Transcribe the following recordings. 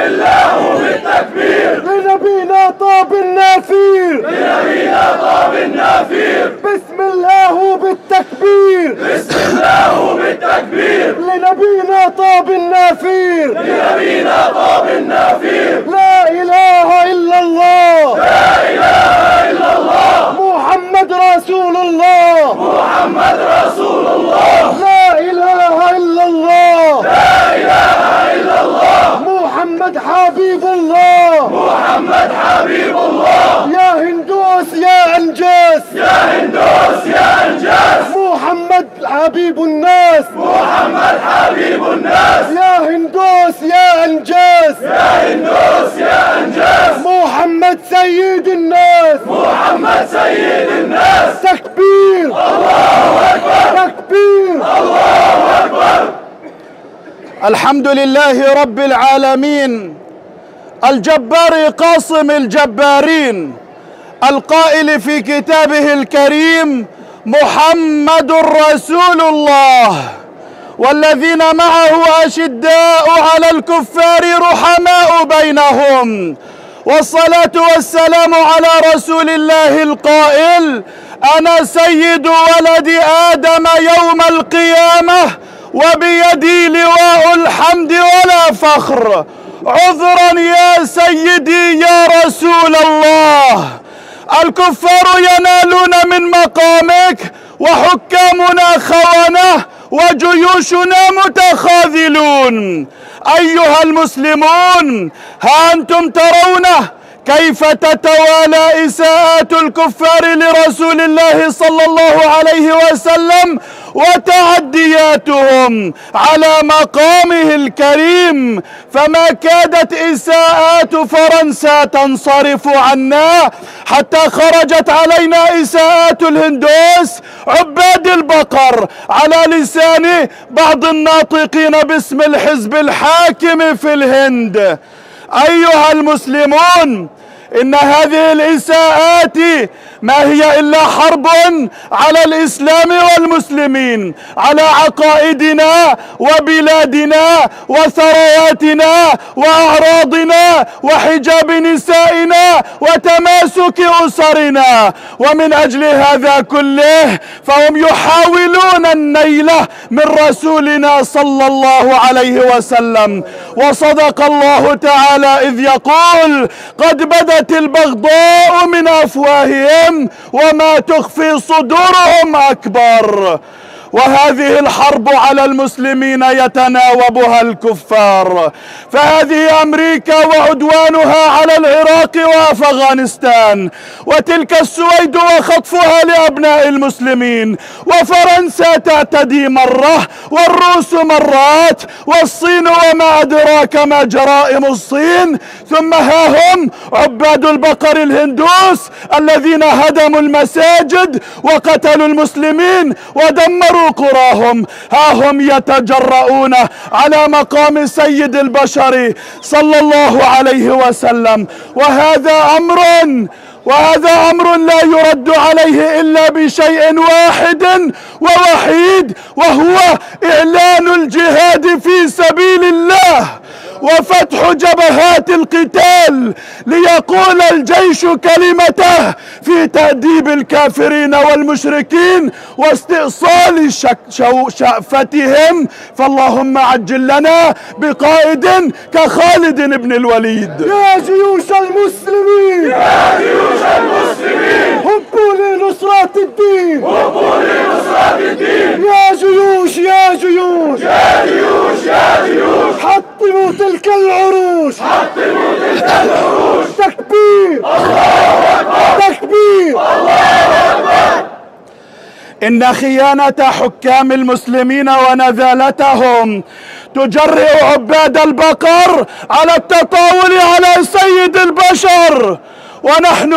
الله بالتكبير لنبينا طاب النافير، لنبينا طاب النافير. بسم الله بالتكبير، بسم الله بالتكبير. لنبينا طاب النافير، لنبينا طاب النافير. لا إله إلا الله، لا إله إلا الله. محمد رسول الله، محمد رسول الله. لا إله إلا الله، لا إله إلا الله. محمد حبيب الله، محمد حبيب الله. يا هندوس يا أنجاس، يا هندوس يا أنجاس. محمد حبيب الناس، محمد حبيب الناس. يا هندوس يا أنجاس، يا هندوس يا أنجاس. محمد سيد الناس، محمد سيد الناس. تكبير، الله أكبر. تكبير، الله أكبر. الحمد لله رب العالمين، الجبار قاصم الجبارين، القائل في كتابه الكريم: محمد رسول الله والذين معه أشداء على الكفار رحماء بينهم. والصلاة والسلام على رسول الله القائل: أنا سيد ولد آدم يوم القيامة وبيدي لواء الحمد ولا فخر. عذرا يا سيدي يا رسول الله، الكفار ينالون من مقامك وحكامنا خونة وجيوشنا متخاذلون. أيها المسلمون، ها أنتم ترون كيف تتوالى إساءات الكفار لرسول الله صلى الله عليه وسلم وتعدياتهم على مقامه الكريم، فما كادت إساءات فرنسا تنصرف عنا حتى خرجت علينا إساءات الهندوس عباد البقر على لسان بعض الناطقين باسم الحزب الحاكم في الهند. أيها المسلمون، إن هذه الإساءات ما هي إلا حرب على الإسلام والمسلمين، على عقائدنا وبلادنا وثرواتنا وأعراضنا وحجاب نسائنا وتماسك أسرنا. ومن أجل هذا كله فهم يحاولون النيل من رسولنا صلى الله عليه وسلم. وصدق الله تعالى إذ يقول: قد بدت البغضاء من أفواههم وما تخفي صدورهم أكبر. وهذه الحرب على المسلمين يتناوبها الكفار، فهذه أمريكا وعدوانها على العراق وأفغانستان، وتلك السويد وخطفها لأبناء المسلمين، وفرنسا تعتدي مرة والروس مرات، والصين وما أدراك ما جرائم الصين، ثم ها هم عباد البقر الهندوس الذين هدموا المساجد وقتلوا المسلمين ودمروا قراهم. ها هم يتجرؤون على مقام سيد البشر صلى الله عليه وسلم، وهذا أمر لا يرد عليه إلا بشيء واحد ووحيد، وهو إعلان الجهاد في سبيل الله وفتح جبهات القتال ليقول الجيش كلمته في تأديب الكافرين والمشركين واستئصال شأفتهم. فاللهم عجل لنا بقائد كخالد بن الوليد. يا جيوش المسلمين، يا جيوش المسلمين، هبوا لنصرة الدين، هبوا لنصرة الدين. يا جيوش يا جيوش، يا جيوش يا جيوش، حطموا تلك العروش، حطموا تلك العروش. تكبير، الله أكبر. تكبير، الله أكبر. إن خيانة حكام المسلمين ونذالتهم تجرئ عباد البقر على التطاول على سيد البشر، ونحن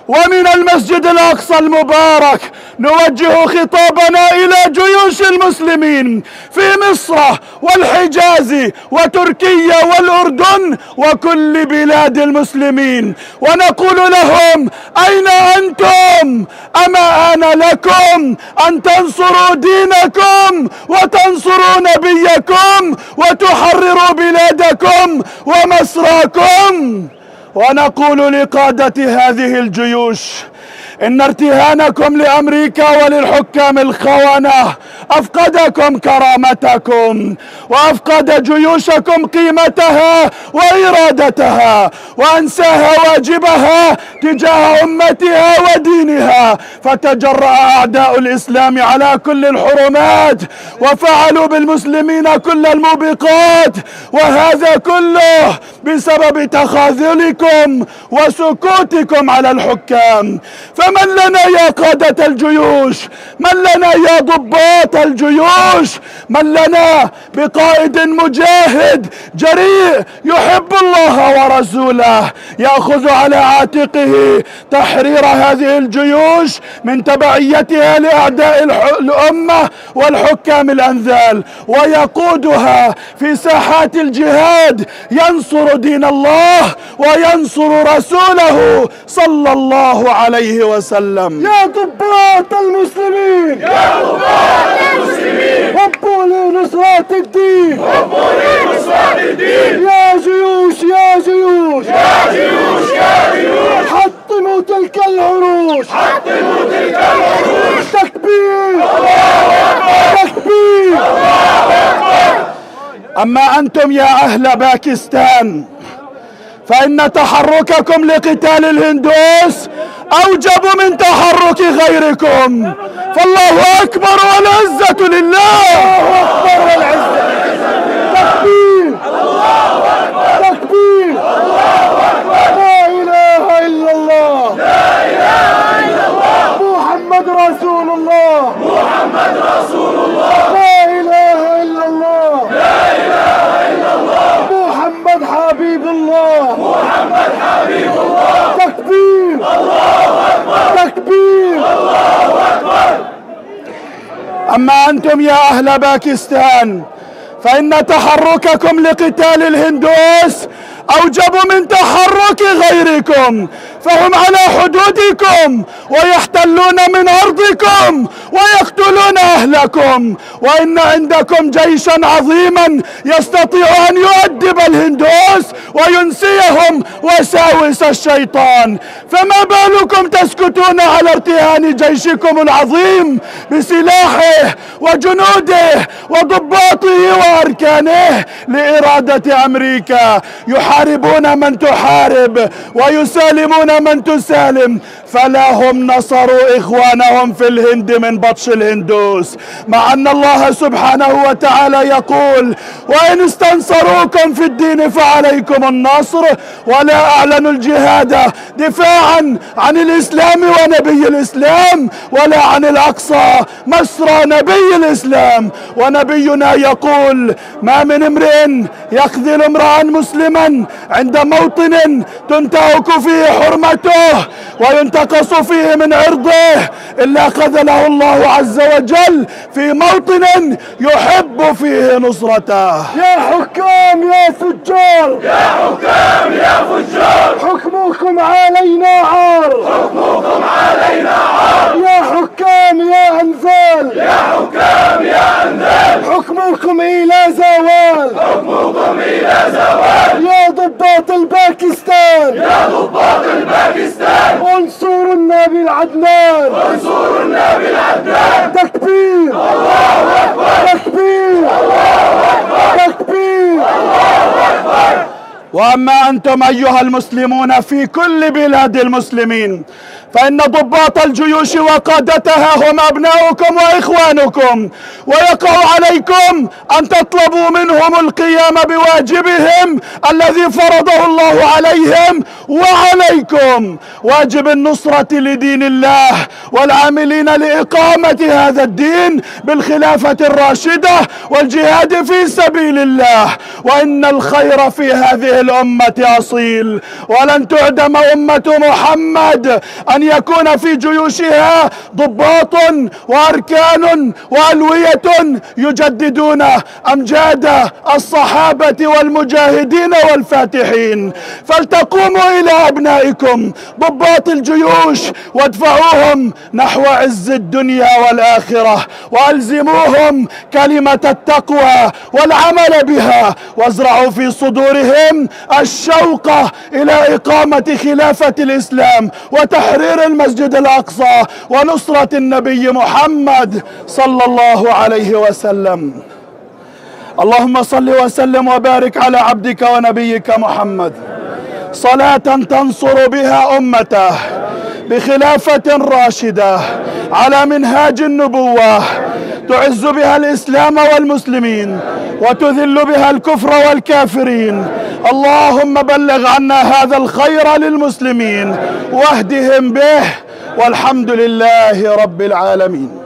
ومن المسجد الأقصى المبارك نوجه خطابنا إلى جيوش المسلمين في مصر والحجاز وتركيا والأردن وكل بلاد المسلمين، ونقول لهم: أين أنتم؟ أما آن لكم أن تنصروا دينكم وتنصروا نبيكم وتحرروا بلادكم ومصراكم. ونقول لقادة هذه الجيوش: إن ارتهانكم لأمريكا وللحكام الخونة أفقدكم كرامتكم وأفقد جيوشكم قيمتها وإرادتها، وأنساها واجبها تجاه أمتها ودينها، فتجرأ أعداء الإسلام على كل الحرمات وفعلوا بالمسلمين كل الموبقات، وهذا كله بسبب تخاذلكم وسكوتكم على الحكام. فمن لنا يا قادة الجيوش؟ من لنا يا ضباط الجيوش؟ من لنا بقائد مجاهد جريء يحب الله ورسوله يأخذ على عاتقه تحرير هذه الجيوش من تبعيتها لأعداء الأمة والحكام الأنذال، ويقودها في ساحات الجهاد ينصر دين الله وينصر رسوله صلى الله عليه وسلم. يا ضباط المسلمين، يا ضباط المسلمين، هبوا لنصرة الدين، هبوا لنصرة الدين. يا جيوش يا جيوش يا جيوش يا جيوش، حطموا تلك العروش، حطموا تلك العروش. تكبير الله أكبر، تكبير. الله أكبر. أما أنتم يا أهل باكستان فإن تحرككم لقتال الهندوس أوجب من تحرك غيركم، فالله أكبر والعزة لله. الله أكبر والعزة. تكبير تكبير. لا إله إلا الله، لا إله إلا الله، محمد رسول الله، محمد رسول الله. لا إله إلا الله، لا إله إلا الله، محمد حبيب الله، محمد حبيب الله. تكبير الله أكبر، تكبير. الله أكبر. أما أنتم يا أهل باكستان فإن تحرككم لقتال الهندوس أوجب من تحرك غيركم، فهم على حدودكم ويحتلون من أرضكم ويقتلون أهلكم، وإن عندكم جيشا عظيما يستطيع أن يؤدب الهندوس وينسيهم وساوس الشيطان، فما بالكم تسكتون على ارتهان جيشكم العظيم بسلاحه وجنوده وضباطه وأركانه لإرادة أمريكا؟ يحاربون من تحارب ويسالمون من تسالم، فلا هم نصروا إخوانهم في الهند من بطش الهندوس، مع أن الله سبحانه وتعالى يقول: وإن استنصروكم في الدين فعليكم النصر، ولا أعلنوا الجهاد دفاعا عن الإسلام ونبي الإسلام ولا عن الأقصى مسرى نبي الإسلام. ونبينا يقول: ما من امرئ يخذل امرأ مسلما عند موطن تنتهك فيه حرمته وينتقص فيه من عرضه إلا خذله الله عز وجل في موطن يحب فيه نصرته. يا حكام يا فجار، يا حكام يا فجار، حكمكم علينا عار، حكمكم علينا عار. يا حكام يا أنذال، يا حكام يا أنذال، حكمكم إلى زوال، حكمكم إلى زوال. يا ضباط الباكستان، يا ضباط الباكستان، انصروا النبي العدنان، انصروا النبي العدنان. تكبير الله أكبر، تكبير الله أكبر، تكبير. الله أكبر. وأما أنتم أيها المسلمون في كل بلاد المسلمين فإن ضباط الجيوش وقادتها هم أبناؤكم وإخوانكم، ويقع عليكم أن تطلبوا منهم القيام بواجبهم الذي فرضه الله عليهم وعليكم، واجب النصرة لدين الله والعاملين لإقامة هذا الدين بالخلافة الراشدة والجهاد في سبيل الله. وإن الخير في هذه الأمة أصيل، ولن تعدم أمة محمد أن يكون في جيوشها ضباط وأركان وألوية يجددون أمجاد الصحابة والمجاهدين والفاتحين. فلتقوموا إلى أبنائكم ضباط الجيوش وادفعوهم نحو عز الدنيا والآخرة، وألزموهم كلمة التقوى والعمل بها، وازرعوا في صدورهم الشوق إلى إقامة خلافة الإسلام وتحرير المسجد الأقصى ونصرة النبي محمد صلى الله عليه وسلم. اللهم صل وسلم وبارك على عبدك ونبيك محمد صلاة تنصر بها أمته بخلافة راشدة على منهاج النبوة، تعز بها الإسلام والمسلمين وتذل بها الكفر والكافرين. اللهم بلغ عنا هذا الخير للمسلمين واهدهم به، والحمد لله رب العالمين.